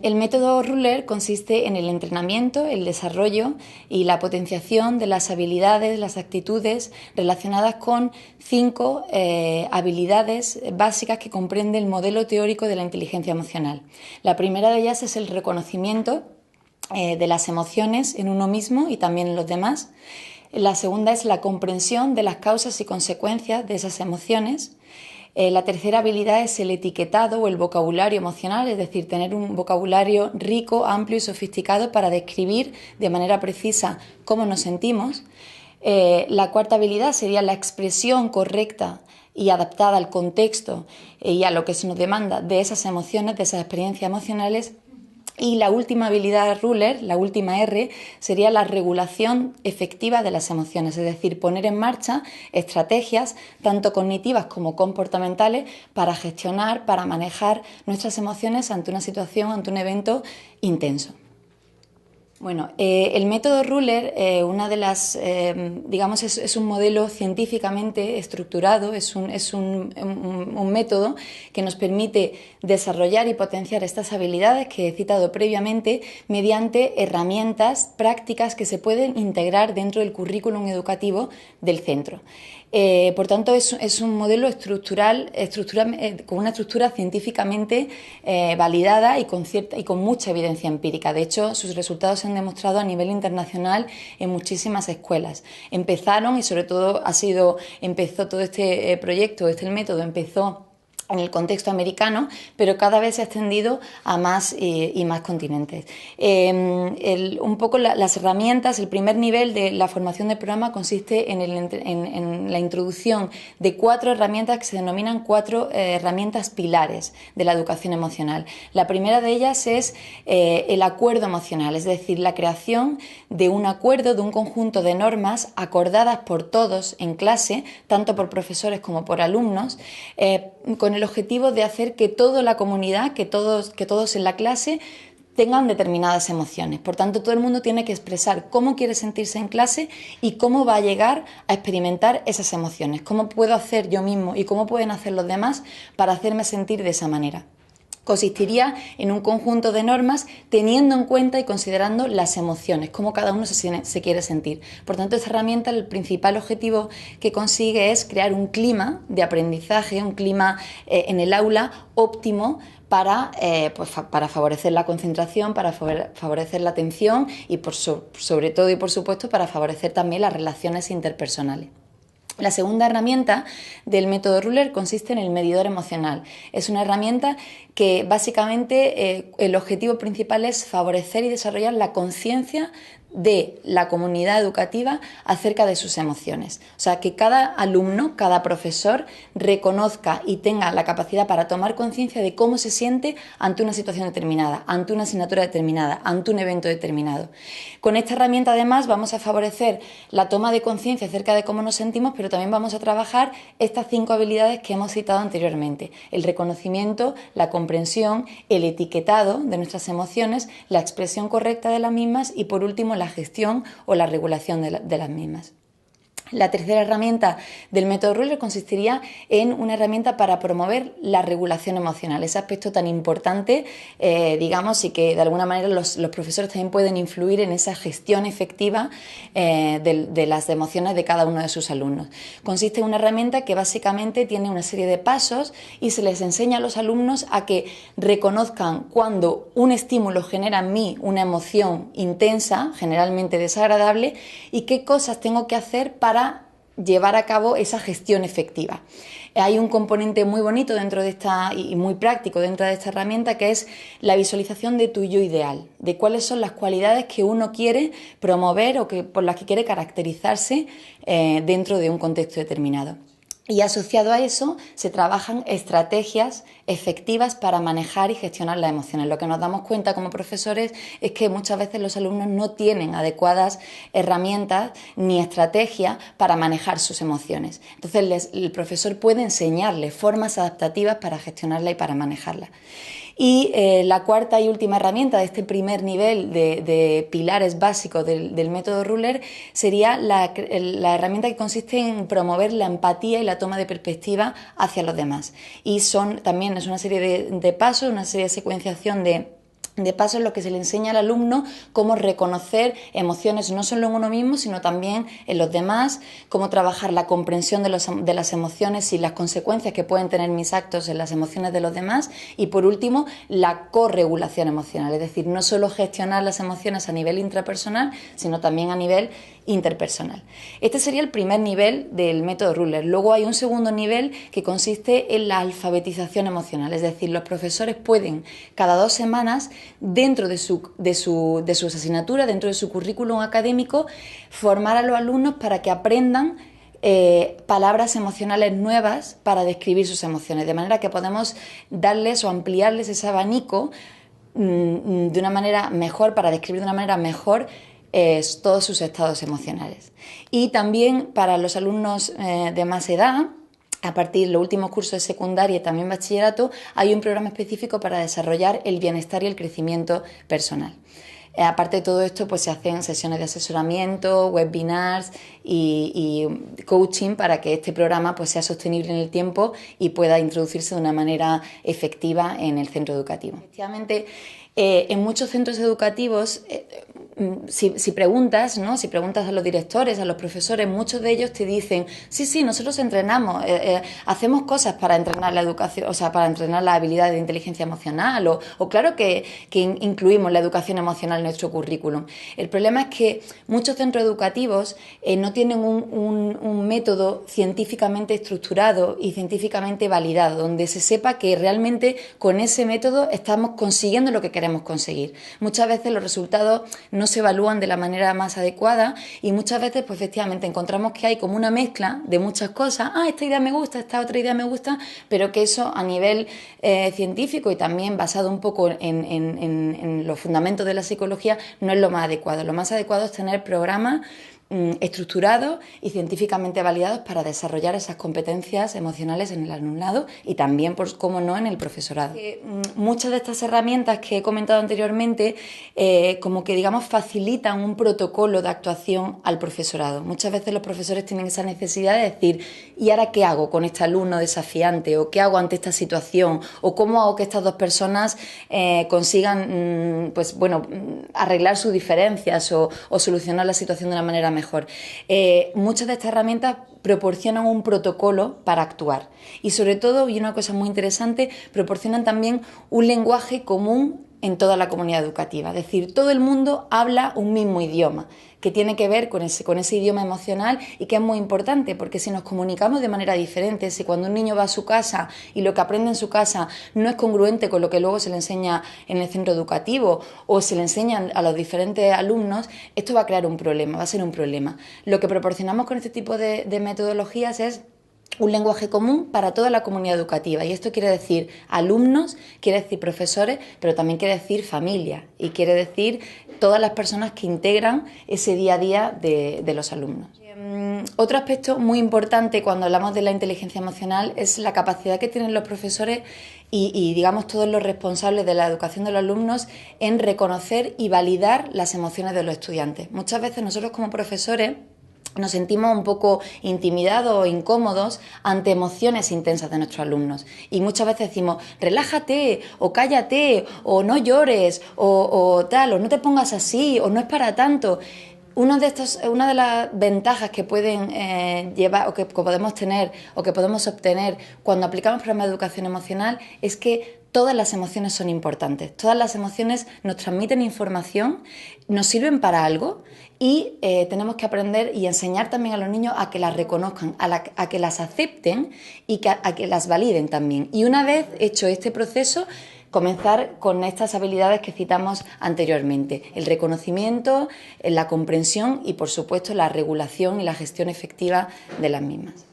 El método Ruler consiste en el entrenamiento, el desarrollo y la potenciación de las habilidades, las actitudes relacionadas con 5 habilidades básicas que comprende el modelo teórico de la inteligencia emocional. La primera de ellas es el reconocimiento de las emociones en uno mismo y también en los demás. La segunda es la comprensión de las causas y consecuencias de esas emociones. La tercera habilidad es el etiquetado o el vocabulario emocional, es decir, tener un vocabulario rico, amplio y sofisticado para describir de manera precisa cómo nos sentimos. La cuarta habilidad sería la expresión correcta y adaptada al contexto y a lo que se nos demanda de esas emociones, de esas experiencias emocionales. Y la última habilidad Ruler, la última R, sería la regulación efectiva de las emociones, es decir, poner en marcha estrategias tanto cognitivas como comportamentales para gestionar, para manejar nuestras emociones ante una situación, ante un evento intenso. Bueno, el método Ruler, una de las, digamos, es un modelo científicamente estructurado, es un método que nos permite desarrollar y potenciar estas habilidades que he citado previamente mediante herramientas prácticas que se pueden integrar dentro del currículum educativo del centro. Por tanto, es un modelo estructural con una estructura científicamente validada y con mucha evidencia empírica. De hecho, sus resultados se han demostrado a nivel internacional en muchísimas escuelas. Empezaron, y sobre todo empezó todo este proyecto, el método empezó en el contexto americano, pero cada vez se ha extendido a más y más continentes. Un poco las herramientas, el primer nivel de la formación del programa consiste en la introducción de 4 herramientas que se denominan 4 herramientas pilares de la educación emocional. La primera de ellas es el acuerdo emocional, es decir, la creación de un acuerdo, de un conjunto de normas acordadas por todos en clase, tanto por profesores como por alumnos, con el objetivo de hacer que toda la comunidad, que todos en la clase tengan determinadas emociones. Por tanto, todo el mundo tiene que expresar cómo quiere sentirse en clase y cómo va a llegar a experimentar esas emociones, cómo puedo hacer yo mismo y cómo pueden hacer los demás para hacerme sentir de esa manera. Consistiría en un conjunto de normas teniendo en cuenta y considerando las emociones, cómo cada uno se quiere sentir. Por tanto, esta herramienta, el principal objetivo que consigue es crear un clima de aprendizaje, un clima en el aula óptimo para favorecer la concentración, para favorecer la atención y sobre todo y por supuesto para favorecer también las relaciones interpersonales. La segunda herramienta del método Ruler consiste en el medidor emocional. Es una herramienta que básicamente el objetivo principal es favorecer y desarrollar la conciencia de la comunidad educativa acerca de sus emociones. O sea, que cada alumno, cada profesor reconozca y tenga la capacidad para tomar conciencia de cómo se siente ante una situación determinada, ante una asignatura determinada, ante un evento determinado. Con esta herramienta además vamos a favorecer la toma de conciencia acerca de cómo nos sentimos, pero también vamos a trabajar estas 5 habilidades que hemos citado anteriormente: el reconocimiento, la comprensión, el etiquetado de nuestras emociones, la expresión correcta de las mismas y por último la gestión o la regulación de las mismas. La tercera herramienta del método Ruler consistiría en una herramienta para promover la regulación emocional, ese aspecto tan importante, digamos, y que de alguna manera los profesores también pueden influir en esa gestión efectiva de las emociones de cada uno de sus alumnos. Consiste en una herramienta que básicamente tiene una serie de pasos y se les enseña a los alumnos a que reconozcan cuando un estímulo genera en mí una emoción intensa, generalmente desagradable, y qué cosas tengo que hacer para llevar a cabo esa gestión efectiva. Hay un componente muy bonito dentro de y muy práctico dentro de esta herramienta, que es la visualización de tu yo ideal, de cuáles son las cualidades que uno quiere promover o por las que quiere caracterizarse dentro de un contexto determinado. Y asociado a eso se trabajan estrategias efectivas para manejar y gestionar las emociones. Lo que nos damos cuenta como profesores es que muchas veces los alumnos no tienen adecuadas herramientas ni estrategias para manejar sus emociones. Entonces el profesor puede enseñarles formas adaptativas para gestionarla y para manejarla. Y la cuarta y última herramienta de este primer nivel de pilares básicos del método Ruler sería la herramienta que consiste en promover la empatía y la toma de perspectiva hacia los demás. Y también es una serie de pasos, una serie de secuenciación de De paso, es lo que se le enseña al alumno cómo reconocer emociones no solo en uno mismo, sino también en los demás, cómo trabajar la comprensión de las emociones y las consecuencias que pueden tener mis actos en las emociones de los demás y, por último, la corregulación emocional, es decir, no solo gestionar las emociones a nivel intrapersonal, sino también a nivel interpersonal. Este sería el primer nivel del método Ruller. Luego hay un segundo nivel que consiste en la alfabetización emocional, es decir, los profesores pueden cada 2 semanas dentro de sus asignaturas, dentro de su currículum académico, formar a los alumnos para que aprendan palabras emocionales nuevas para describir sus emociones, de manera que podemos darles o ampliarles ese abanico de una manera mejor, para describir de una manera mejor todos sus estados emocionales. Y también para los alumnos de más edad, a partir de los últimos cursos de secundaria y también bachillerato, hay un programa específico para desarrollar el bienestar y el crecimiento personal. Aparte de todo esto, pues se hacen sesiones de asesoramiento, webinars y coaching para que este programa pues sea sostenible en el tiempo y pueda introducirse de una manera efectiva en el centro educativo. Efectivamente, en muchos centros educativos, si preguntas, ¿no? Si preguntas a los directores, a los profesores, muchos de ellos te dicen, sí, nosotros entrenamos, hacemos cosas para entrenar la educación, o sea, para entrenar la habilidad de inteligencia emocional, o claro que incluimos la educación emocional en nuestro currículum. El problema es que muchos centros educativos no tienen un método científicamente estructurado y científicamente validado, donde se sepa que realmente con ese método estamos consiguiendo lo que queremos conseguir. Muchas veces los resultados no se evalúan de la manera más adecuada y muchas veces pues efectivamente encontramos que hay como una mezcla de muchas cosas, esta idea me gusta, esta otra idea me gusta, pero que eso a nivel científico y también basado un poco en los fundamentos de la psicología no es lo más adecuado. Lo más adecuado es tener programas estructurados y científicamente validados para desarrollar esas competencias emocionales en el alumnado y también, pues, cómo no, en el profesorado. Muchas de estas herramientas que he comentado anteriormente como que digamos facilitan un protocolo de actuación al profesorado. Muchas veces los profesores tienen esa necesidad de decir, ¿y ahora qué hago con este alumno desafiante? ¿O qué hago ante esta situación? ¿O cómo hago que estas dos personas consigan arreglar sus diferencias o solucionar la situación de una manera mejor? Muchas de estas herramientas proporcionan un protocolo para actuar y sobre todo, y una cosa muy interesante, proporcionan también un lenguaje común en toda la comunidad educativa, es decir, todo el mundo habla un mismo idioma que tiene que ver con ese idioma emocional y que es muy importante porque si nos comunicamos de manera diferente, si cuando un niño va a su casa y lo que aprende en su casa no es congruente con lo que luego se le enseña en el centro educativo o se le enseñan a los diferentes alumnos, esto va a crear un problema, va a ser un problema. Lo que proporcionamos con este tipo de metodologías es un lenguaje común para toda la comunidad educativa y esto quiere decir alumnos, quiere decir profesores, pero también quiere decir familia y quiere decir todas las personas que integran ese día a día de los alumnos. Otro aspecto muy importante cuando hablamos de la inteligencia emocional es la capacidad que tienen los profesores y digamos todos los responsables de la educación de los alumnos en reconocer y validar las emociones de los estudiantes. Muchas veces nosotros como profesores nos sentimos un poco intimidados o incómodos ante emociones intensas de nuestros alumnos y muchas veces decimos relájate o cállate o no llores o tal o no te pongas así o no es para tanto. Una de las ventajas que pueden llevar o que podemos tener o que podemos obtener cuando aplicamos programas de educación emocional es que todas las emociones son importantes, todas las emociones nos transmiten información, nos sirven para algo y tenemos que aprender y enseñar también a los niños a que las reconozcan, a que las acepten y a que las validen también. Y una vez hecho este proceso, comenzar con estas habilidades que citamos anteriormente, el reconocimiento, la comprensión y, por supuesto, la regulación y la gestión efectiva de las mismas.